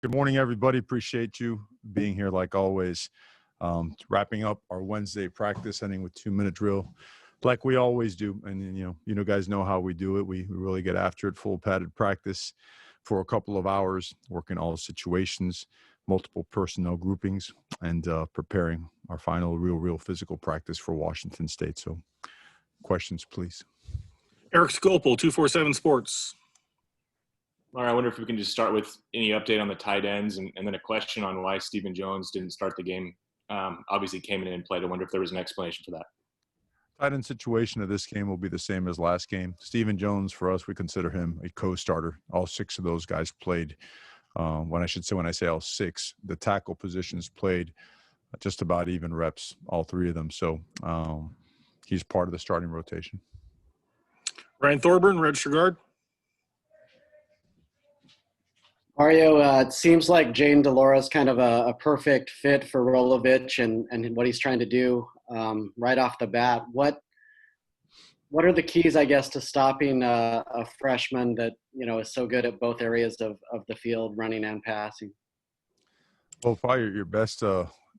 Good morning, everybody. Appreciate you being here like always. Wrapping up our Wednesday practice, ending with 2-minute drill like we always do. And, you guys know how we do it. We really get after it, full padded practice for a couple of hours, working all situations, multiple personnel groupings, and preparing our final real physical practice for Washington State. So questions, please. Eric Scopel, 247 Sports. All right, I wonder if we can just start with any update on the tight ends and then a question on why Stephen Jones didn't start the game. Obviously came in and played. I wonder if there was an explanation for that. Tight end situation of this game will be the same as last game. Stephen Jones, for us, we consider him a co-starter. All six of those guys played. When I say all six, the tackle positions played just about even reps, all three of them. So he's part of the starting rotation. Ryan Thorburn, register guard. Mario, it seems like Jaden Delora's kind of a perfect fit for Rolovich and what he's trying to do right off the bat. What are the keys, I guess, to stopping a freshman that, is so good at both areas of the field, running and passing? Well, probably your best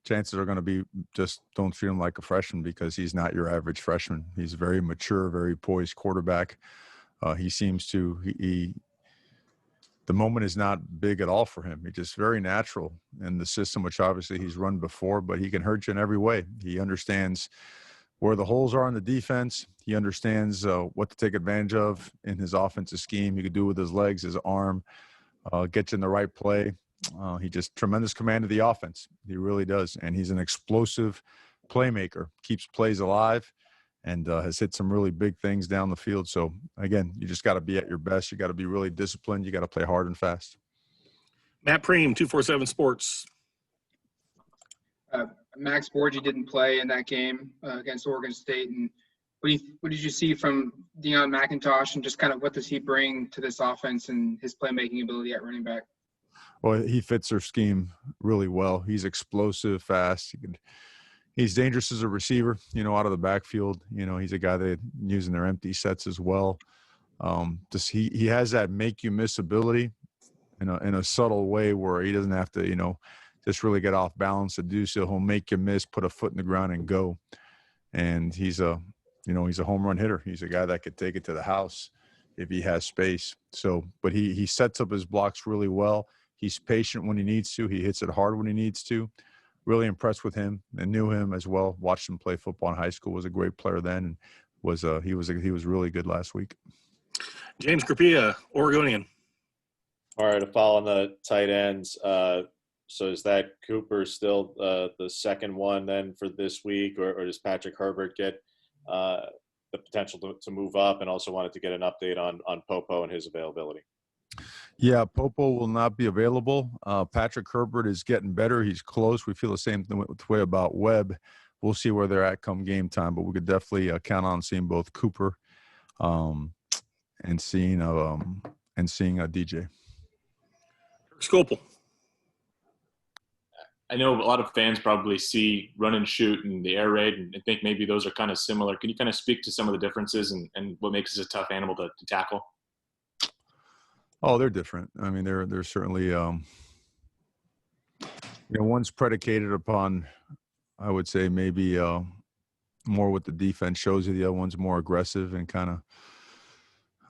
chances are going to be just don't treat him like a freshman because he's not your average freshman. He's a very mature, very poised quarterback. He seems to the moment is not big at all for him. He's just very natural in the system, which obviously he's run before, but he can hurt you in every way. He understands where the holes are in the defense. He understands what to take advantage of in his offensive scheme. He could do it with his legs, his arm, get you in the right play. He just tremendous command of the offense. He really does. And he's an explosive playmaker, keeps plays alive, and has hit some really big things down the field. So, again, you just got to be at your best. You got to be really disciplined. You got to play hard and fast. Matt Preem, 247 Sports. Max Borge didn't play in that game against Oregon State. And what did you see from Deion McIntosh, and just kind of what does he bring to this offense and his playmaking ability at running back? Well, he fits their scheme really well. He's explosive, fast. He's dangerous as a receiver, out of the backfield. He's a guy that using their empty sets as well. He has that make you miss ability in a subtle way where he doesn't have to, just really get off balance to do so. He'll make you miss, put a foot in the ground and go. And he's a home run hitter. He's a guy that could take it to the house if he has space. So, but he sets up his blocks really well. He's patient when he needs to. He hits it hard when he needs to. Really impressed with him and knew him as well. Watched him play football in high school. Was a great player then, and he was really good last week. James Crapia, Oregonian. All right, to follow on the tight ends. So is that Cooper still the second one then for this week, or does Patrick Herbert get the potential to move up? And also wanted to get an update on Popo and his availability. Yeah, Popo will not be available. Patrick Herbert is getting better. He's close. We feel the same way about Webb. We'll see where they're at come game time, but we could definitely count on seeing both Cooper and seeing DJ. Scopel. I know a lot of fans probably see run and shoot and the air raid and think maybe those are kind of similar. Can you kind of speak to some of the differences and what makes this a tough animal to tackle? Oh, they're different. I mean, they're certainly, one's predicated upon, I would say, maybe more what the defense shows you. The other one's more aggressive and kind of,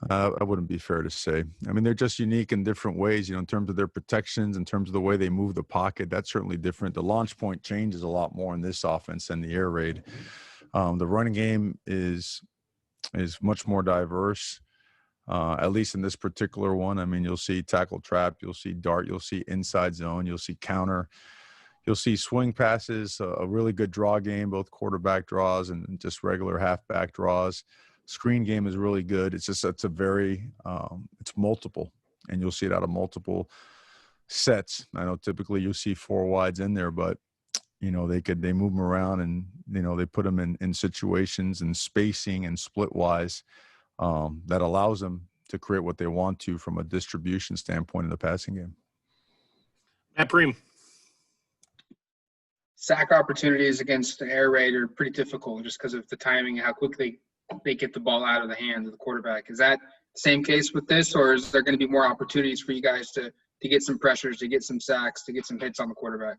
I wouldn't be fair to say. I mean, they're just unique in different ways, in terms of their protections, in terms of the way they move the pocket. That's certainly different. The launch point changes a lot more in this offense than the air raid. The running game is much more diverse. At least in this particular one. I mean, you'll see tackle trap, you'll see dart, you'll see inside zone, you'll see counter, you'll see swing passes, a really good draw game, both quarterback draws and just regular halfback draws. Screen game is really good. It's multiple, and you'll see it out of multiple sets. I know typically you'll see four wides in there, but they move them around and, they put them in situations and spacing and split wise. That allows them to create what they want to from a distribution standpoint in the passing game. Matt Preem. Sack opportunities against the air raid are pretty difficult just because of the timing and how quickly they get the ball out of the hands of the quarterback. Is that the same case with this, or is there going to be more opportunities for you guys to get some pressures, to get some sacks, to get some hits on the quarterback?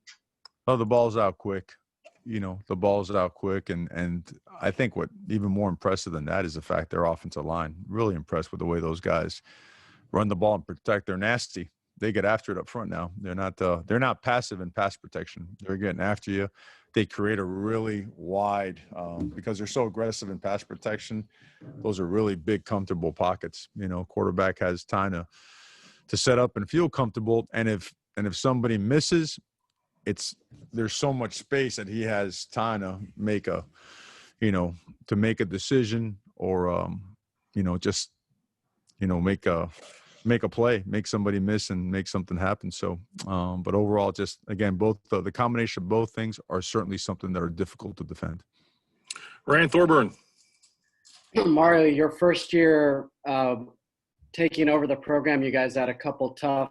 Oh, the ball's out quick. The ball's out quick. And I think what even more impressive than that is the fact their offensive line. Really impressed with the way those guys run the ball and protect. They're nasty. They get after it up front now. They're not passive in pass protection. They're getting after you. They create a really wide because they're so aggressive in pass protection. Those are really big, comfortable pockets. Quarterback has time to set up and feel comfortable. And if somebody misses, there's so much space that he has time to make a decision or just make a play, make somebody miss and make something happen. So, but overall, just again, both the combination of both things are certainly something that are difficult to defend. Ryan Thorburn. Mario, your first year taking over the program, you guys had a couple tough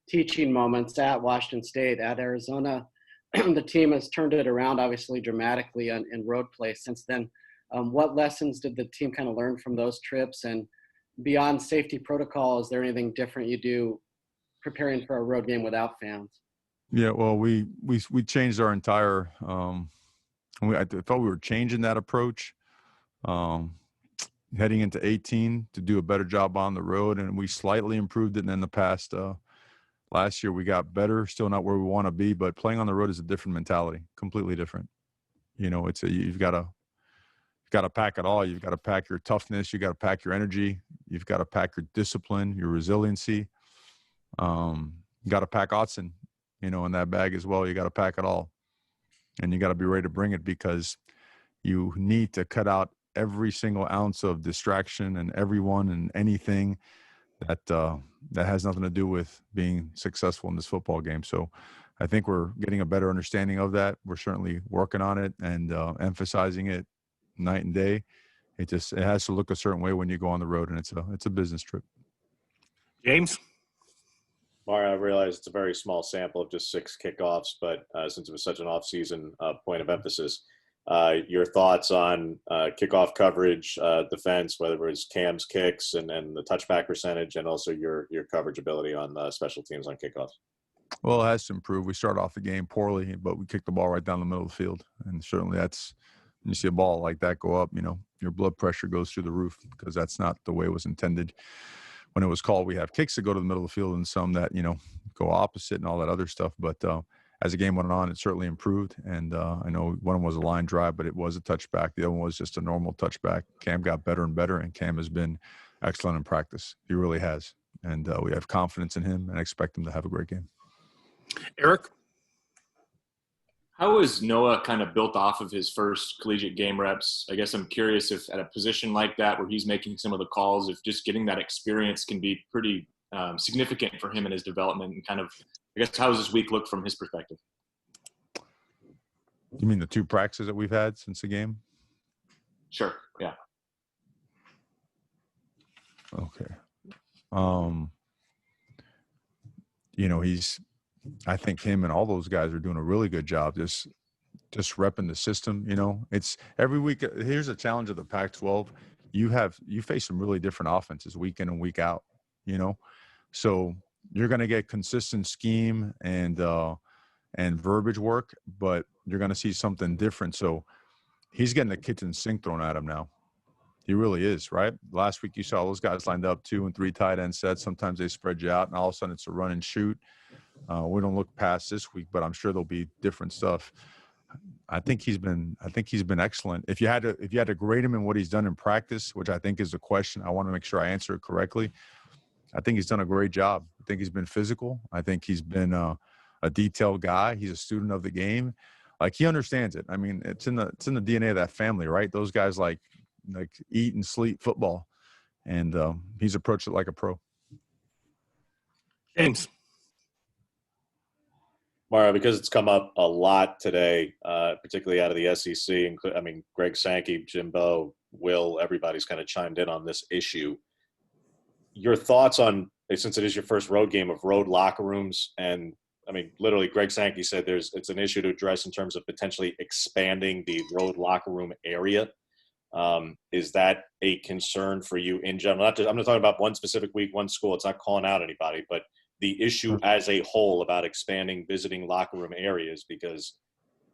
teaching moments at Washington State, at Arizona. The team has turned it around, obviously, dramatically in road play since then. What lessons did the team kind of learn from those trips? And beyond safety protocol, is there anything different you do preparing for a road game without fans? Yeah, well, we changed our entire I thought we were changing that approach heading into 18 to do a better job on the road, and we slightly improved it. And in the past last year we got better, still not where we want to be, but playing on the road is a different mentality, completely different. You've got to pack it all. You've got to pack your toughness. You got to pack your energy. You've got to pack your discipline, your resiliency. You got to pack Otson, in that bag as well. You got to pack it all, and you got to be ready to bring it because you need to cut out every single ounce of distraction and everyone and anything that has nothing to do with being successful in this football game. So I think we're getting a better understanding of that. We're certainly working on it and emphasizing it night and day. It has to look a certain way when you go on the road, and it's a business trip. James. Mario, I realize it's a very small sample of just 6 kickoffs, but since it was such an off-season point of emphasis, your thoughts on kickoff coverage, defense, whether it was Cam's kicks and the touchback percentage, and also your coverage ability on special teams on kickoffs. Well, it has to improve. We started off the game poorly, but we kicked the ball right down the middle of the field, and certainly that's when you see a ball like that go up, your blood pressure goes through the roof because that's not the way it was intended. When it was called, we have kicks that go to the middle of the field and some that, go opposite and all that other stuff. But as the game went on, it certainly improved. And I know one of them was a line drive, but it was a touchback. The other one was just a normal touchback. Cam got better and better, and Cam has been excellent in practice. He really has. And we have confidence in him and expect him to have a great game. Eric. How is Noah kind of built off of his first collegiate game reps? I guess I'm curious if at a position like that where he's making some of the calls, if just getting that experience can be pretty significant for him in his development, and kind of, I guess, how does this week look from his perspective? You mean the 2 practices that we've had since the game? Sure, yeah. Okay. I think him and all those guys are doing a really good job just repping the system. It's every week. Here's a challenge of the Pac-12. You face some really different offenses week in and week out, so you're going to get consistent scheme and verbiage work, but you're going to see something different. So he's getting the kitchen sink thrown at him now. He really is, right? Last week you saw those guys lined up 2 and 3 tight end sets. Sometimes they spread you out, and all of a sudden it's a run and shoot. We don't look past this week, but I'm sure there'll be different stuff. I think he's been excellent. If you had to grade him in what he's done in practice, which I think is the question, I want to make sure I answer it correctly. I think he's done a great job. I think he's been physical. I think he's been a detailed guy. He's a student of the game. Like, he understands it. I mean, it's in the DNA of that family, right? Those guys like eat and sleep football, and he's approached it like a pro. James. Mario, because it's come up a lot today, particularly out of the SEC, Greg Sankey, Jimbo, Will, everybody's kind of chimed in on this issue. Your thoughts on, since it is your first road game, of road locker rooms, and literally Greg Sankey said it's an issue to address in terms of potentially expanding the road locker room area. Is that a concern for you in general? I'm not talking about one specific week, one school. It's not calling out anybody, but the issue as a whole about expanding visiting locker room areas? Because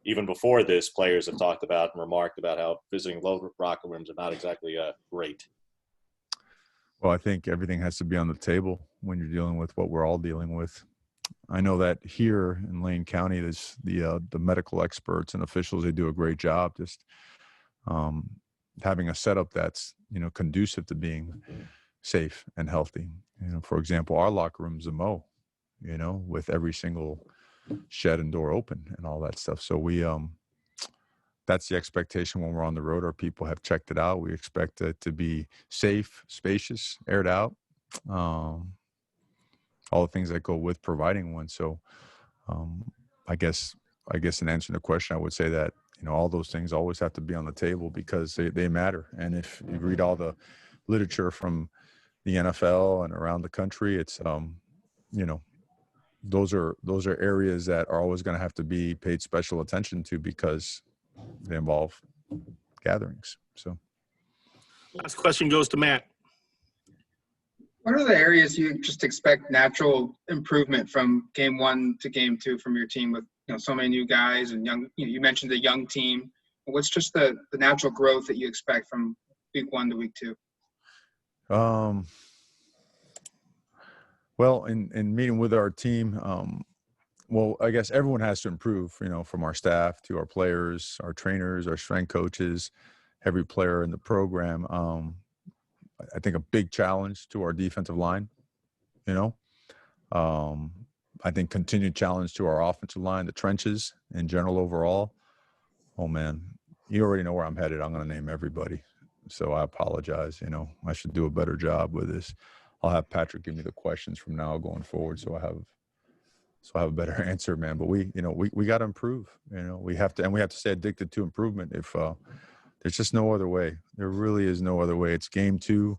even before this, players have talked about and remarked about how visiting locker rooms are not exactly great. Well, I think everything has to be on the table when you're dealing with what we're all dealing with. I know that here in Lane County, there's the medical experts and officials. They do a great job just having a setup that's, conducive to being safe and healthy. For example, our locker room's a mow, with every single shed and door open and all that stuff. So we that's the expectation when we're on the road. Our people have checked it out. We expect it to be safe, spacious, aired out, all the things that go with providing one. So I guess in answering the question, I would say that, all those things always have to be on the table because they matter. And if you read all the literature from the NFL and around the country, it's, those are areas that are always going to have to be paid special attention to because they involve gatherings. So Last question goes to Matt. What are the areas you just expect natural improvement from game 1 to game 2 from your team with so many new guys and young? You mentioned the young team. What's just the natural growth that you expect from week 1 to week 2? Well, in meeting with our team, well, I guess everyone has to improve, from our staff to our players, our trainers, our strength coaches, every player in the program. I think a big challenge to our defensive line, I think continued challenge to our offensive line, the trenches in general overall. Oh, man, you already know where I'm headed. I'm going to name everybody. So I apologize. I should do a better job with this. I'll have Patrick give me the questions from now going forward so I have a better answer, man. But we got to improve. We have to stay addicted to improvement. If there's just no other way. There really is no other way. It's game 2.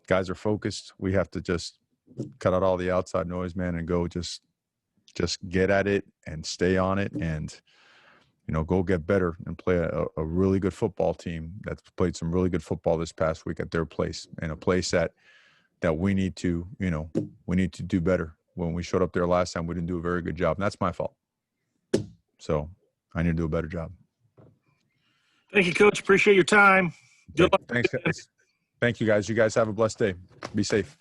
Guys are focused. We have to just cut out all the outside noise, man, and go just get at it and stay on it and, go get better and play a really good football team that's played some really good football this past week at their place, and a place that we need to, do better. When we showed up there last time, we didn't do a very good job, and that's my fault. So I need to do a better job. Thank you, Coach. Appreciate your time. Good luck. Thanks, guys. Thank you, guys. You guys have a blessed day. Be safe.